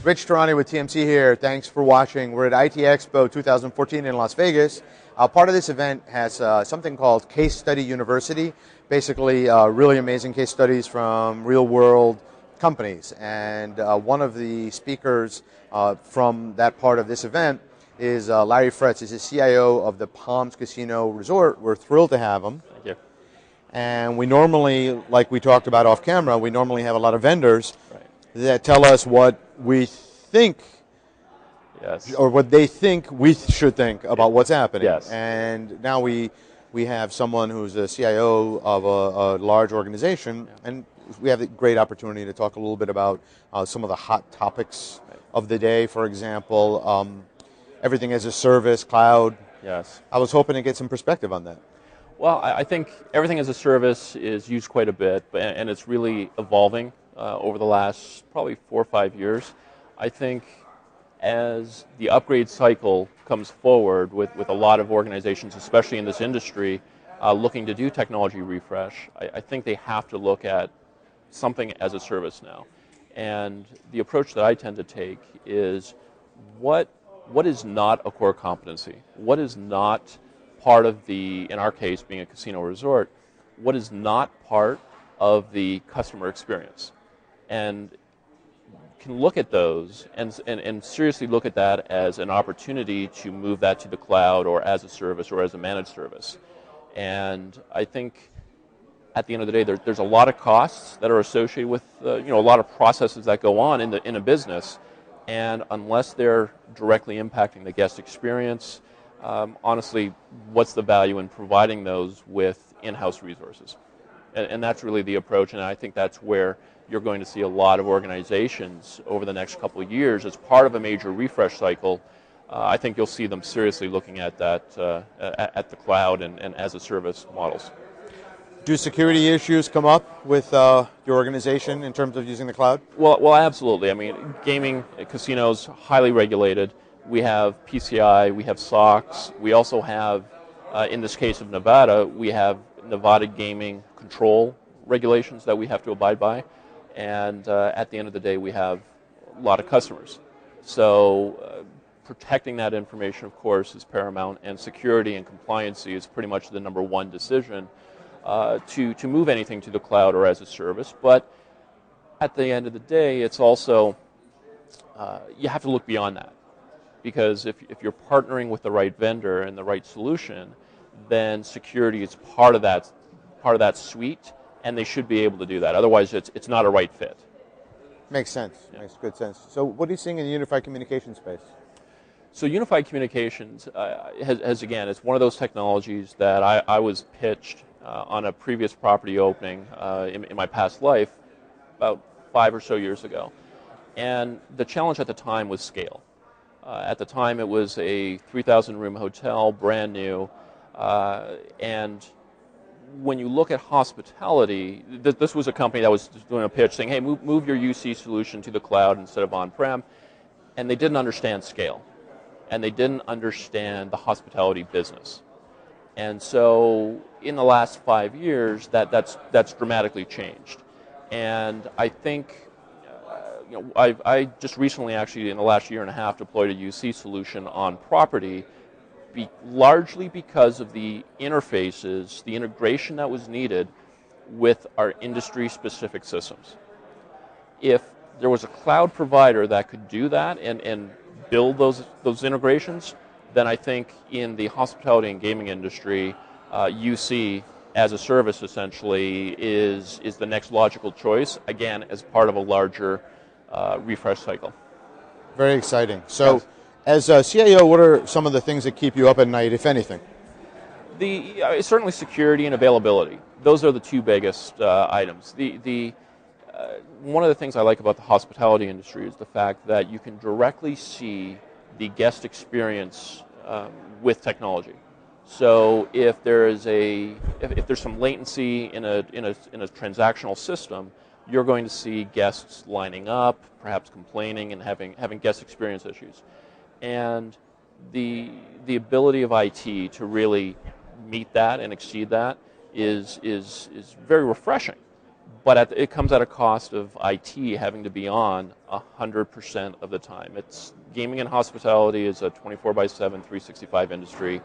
Rich Tarani with TMC here. Thanks for watching. We're at ITEXPO 2014 in Las Vegas. Part of this event has something called Case Study University, basically really amazing case studies from real-world companies. And one of the speakers from that part of this event is Larry Fretz. He's the CIO of the Palms Casino Resort. We're thrilled to have him. Thank you. And we normally, like we talked about off camera, we normally have a lot of vendors that tell us what we think, or what they think we should think about what's happening. Yes. And now we have someone who's a CIO of a large organization, and we have a great opportunity to talk a little bit about some of the hot topics of the day. For example, everything as a service, cloud. Yes. I was hoping to get some perspective on that. Well, I think everything as a service is used quite a bit, and it's really evolving over the last probably 4 or 5 years. I think as the upgrade cycle comes forward with a lot of organizations, especially in this industry, looking to do technology refresh, I think they have to look at something as a service now. And the approach that I tend to take is what is not a core competency? What is not part of the, in our case being a casino resort, what is not part of the customer experience? And can look at those and seriously look at that as an opportunity to move that to the cloud or as a service or as a managed service. And I think at the end of the day, there's a lot of costs that are associated with a lot of processes that go on in a business, and unless they're directly impacting the guest experience, honestly, what's the value in providing those with in-house resources? And that's really the approach, and I think that's where you're going to see a lot of organizations over the next couple of years as part of a major refresh cycle. I think you'll see them seriously looking at that at the cloud and as a service models. Do security issues come up with your organization in terms of using the cloud? Well, absolutely. I mean, gaming, casinos, highly regulated. We have PCI, we have SOX, we also have, in this case of Nevada, we have Nevada gaming control regulations that we have to abide by. And at the end of the day, we have a lot of customers. So protecting that information, of course, is paramount, and security and compliancy is pretty much the #1 decision to move anything to the cloud or as a service. But at the end of the day, it's also, you have to look beyond that. Because if you're partnering with the right vendor and the right solution, then security is part of that suite, and they should be able to do that. Otherwise, it's not a right fit. Makes sense. Yeah. Makes good sense. So what are you seeing in the unified communication space? So unified communications has again, it's one of those technologies that I was pitched on a previous property opening in my past life about 5 or so years ago. And the challenge at the time was scale. At the time, it was a 3,000-room hotel, brand new, and when you look at hospitality, this was a company that was doing a pitch saying, hey, move your UC solution to the cloud instead of on-prem, and they didn't understand scale, and they didn't understand the hospitality business. And so in the last 5 years, that's dramatically changed. And I think I just recently, actually, in the last year and a half, deployed a UC solution on property, largely because of the interfaces, the integration that was needed with our industry-specific systems. If there was a cloud provider that could do that and build those integrations, then I think in the hospitality and gaming industry, UC as a service essentially is the next logical choice, again, as part of a larger refresh cycle. Very exciting. So. Yes. As a CIO, what are some of the things that keep you up at night, if anything? Certainly security and availability. Those are the two biggest items. One of the things I like about the hospitality industry is the fact that you can directly see the guest experience with technology. So if there's some latency in a transactional system, you're going to see guests lining up, perhaps complaining and having guest experience issues. And the ability of IT to really meet that and exceed that is very refreshing. but it comes at a cost of IT having to be on 100% of the time. Gaming and hospitality is a 24/7, 365 industry,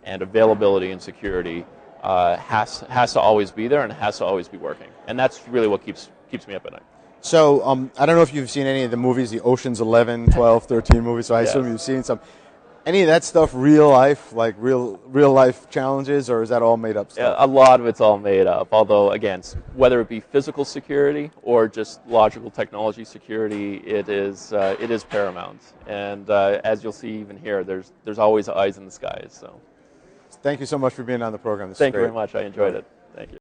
and availability and security has to always be there and has to always be working. And that's really what keeps me up at night. So I don't know if you've seen any of the movies, the Ocean's 11, 12, 13 movies, so I assume you've seen some. Any of that stuff real life, like real life challenges, or is that all made up stuff? Yeah, a lot of it's all made up, although, again, whether it be physical security or just logical technology security, it is paramount. And as you'll see even here, there's always eyes in the skies. So. Thank you so much for being on the program. Thank you very much. I enjoyed it.